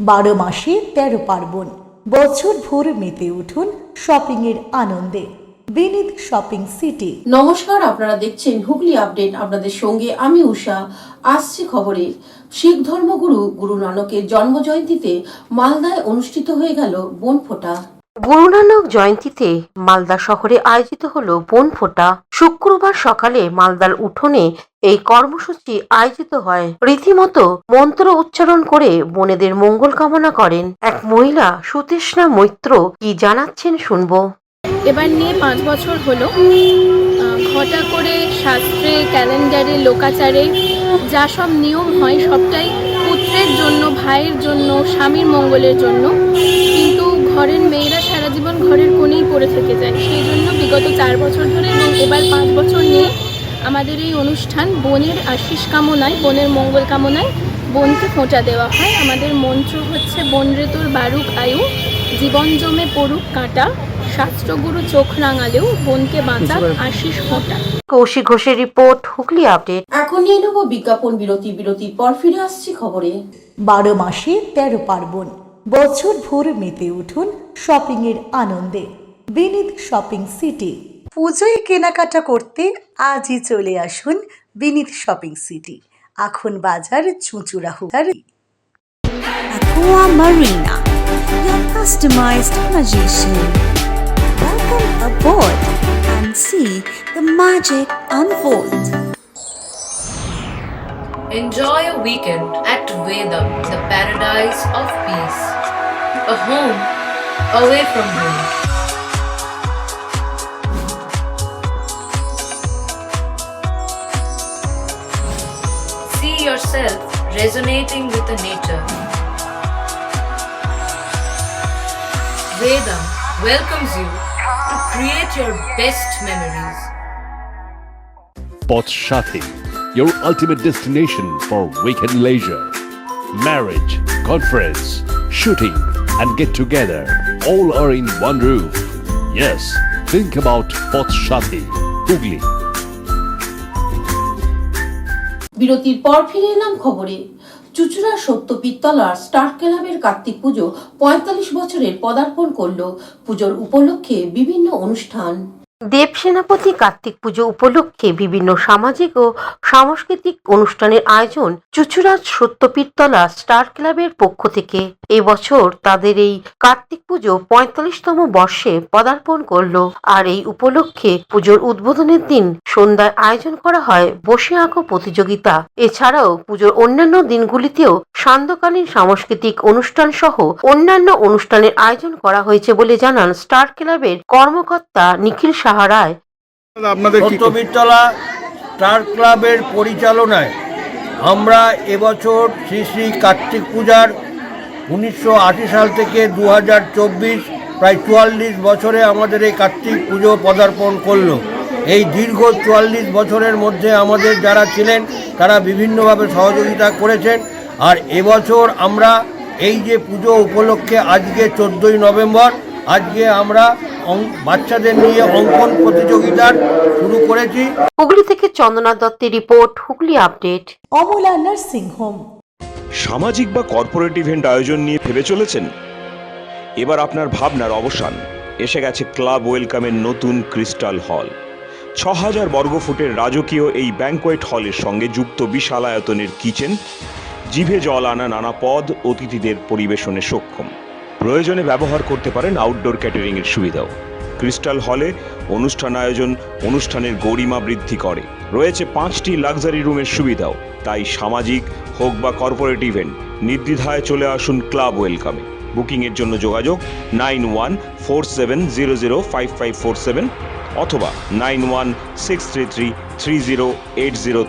12 মাসে 13 পার্বণ, বছর ভোর মেতে উঠুন শপিং এর আনন্দে। বিনীত শপিং সিটি। নমস্কার, আপনারা দেখছেন হুগলি আপডেট। আপনাদের সঙ্গে আমি উষা। আসছে খবরে, শিখ ধর্মগুরু গুরু নানকের জন্মজয়ন্তীতে মালদায় অনুষ্ঠিত হয়ে গেল বনফোঁটা। গুরু নানক জয়ন্তীতে মালদা শহরে আয়োজিত হলো বনফোঁটা। শুক্রবার সকালে মালদার উঠোনে এই কর্মসূচি আয়োজিত হয়। রীতিমতো মন্ত্র উচ্চারণ করে বনেদের মঙ্গল কামনা করেন এক মহিলা সুতৃষ্ণা মৈত্র। কি জানাচ্ছেন শুনবো। এবার নিয়ে 5 বছর হলো। ঘটা করে শাস্ত্রে, ক্যালেন্ডারে, লোকাচারে যা সব নিয়ম হয় সবটাই পুত্রের জন্য, ভাইয়ের জন্য, স্বামীর মঙ্গলের জন্য। কিন্তু ঘরের মেয়েরা সারা জীবন ঘরের কোণেই পড়ে থেকে যায়। সেই জন্য বিগত 4 বছর ধরে এবং এবার 5 বছর নিয়ে আমাদের এই অনুষ্ঠান বোনের আশীষ কামনায়, বোনের মঙ্গল কামনায় বোনকে ফোঁটা দেওয়া হয়। আমাদের মন্ত্র হচ্ছে, বন রে তোর বারুক আয়ু, জীবন জমে পড়ুক কাঁটা, শাস্ত্রগুরু চোখ রাঙালেও বোনকে বাঁচাক আশীষ ফোঁটা। কৌশিক ঘোষের রিপোর্ট, হুগলি আপডেট। এখন নিয়ে নেব বিজ্ঞাপন বিরতি। বিরতির পর ফিরে আসছি খবরে। 12 মাসে 13 পার্বণ, বছর ভোর মেতে উঠুন শপিং এর আনন্দে। বিনীত শপিং সিটি। পুজোয় কেনাকাটা করতে আজই চলে আসুন বিনীত শপিং সিটি, আখন বাজার, চুঁচুড়াহুড়ার। Aqua Marina, your customized magician. Welcome aboard and see the magic unfold. Enjoy a weekend at Vedam, the paradise of peace. A home away from home. See yourself resonating with the nature. Vedam welcomes you to create your best memories. Poth Shathi, your ultimate destination for weekend leisure. Marriage, conference, shooting and get together all are in one roof. Yes, think about Poth Shathi, Hugli. বিরতির পর ফিরে এলাম খবরে। চুঁচুড়া সত্যপিত্তলার star ক্লাবের কার্তিক পুজো 45 বছরের পদার্পণ করল। পুজোর উপলক্ষে বিভিন্ন অনুষ্ঠান। দেব সেনাপতি কার্তিক পুজো উপলক্ষে বিভিন্ন সামাজিক ও সাংস্কৃতিক অনুষ্ঠানের আয়োজন চুঁচুড়া সত্যপীরতলা স্টার ক্লাবের পক্ষ থেকে। এবছর তাদের এই কার্তিক পুজো 45তম বর্ষে পদার্পণ করলো। আর এই উপলক্ষে পুজোর উদ্বোধনের দিন সন্ধ্যায় আয়োজন করা হয় বসে আঁকো প্রতিযোগিতা। এছাড়াও পুজোর অন্যান্য দিনগুলিতেও সান্ধ্যকালীন সাংস্কৃতিক অনুষ্ঠান সহ অন্যান্য অনুষ্ঠানের আয়োজন করা হয়েছে বলে জানান স্টার ক্লাবের কর্মকর্তা নিখিল সাহারায়। সত্যপীরতলা স্টার ক্লাবের পরিচালনায় আমরা এবছর শ্রী শ্রী কার্তিক পূজার 1980 সাল থেকে 2024 প্রায় 44 বছরে আমাদের এই কার্তিক পুজো পদার্পণ করলো। এই দীর্ঘ 44 বছরের মধ্যে আমাদের যারা ছিলেন তারা বিভিন্নভাবে সহযোগিতা করেছেন। আর এবছর আমরা এই যে পুজো উপলক্ষে আজকে 14ই নভেম্বর, আজকে আমরা বাচ্চাদের নিয়ে অঙ্কন প্রতিযোগিতার শুরু করেছি। হুগলি থেকে চন্দনা দত্তের report, Hooghly update. Amala nursing home. সামাজিক বা কর্পোরেট ইভেন্ট আয়োজন নিয়ে ভেবে চলেছেন? এবার আপনার ভাবনার অবসান। এসে গেছে ক্লাব ওয়েলকামের নতুন ক্রিস্টাল হল। 6000 বর্গফুটের রাজকীয় এই ব্যাংকোয়েট হলের সঙ্গে যুক্ত বিশাল আয়তনের কিচেন, জিভে জল আনা নানা পদ অতিথিদের পরিবেশনে সক্ষম। প্রয়োজনে ব্যবহার করতে পারেন আউটডোর ক্যাটারিং এর সুবিধাও। ক্রিস্টাল হলে অনুষ্ঠান আয়োজন অনুষ্ঠানের গরিমা বৃদ্ধি করে। রয়েছে 5টি লাক্সারি রুমের সুবিধাও। তাই সামাজিক হোক বা কর্পোরেট ইভেন্ট নির্দ্বিধায় চলে আসুন ক্লাব ওয়েলকামে। বুকিং এর জন্য যোগাযোগ 9147005547 অথবা 9163333080।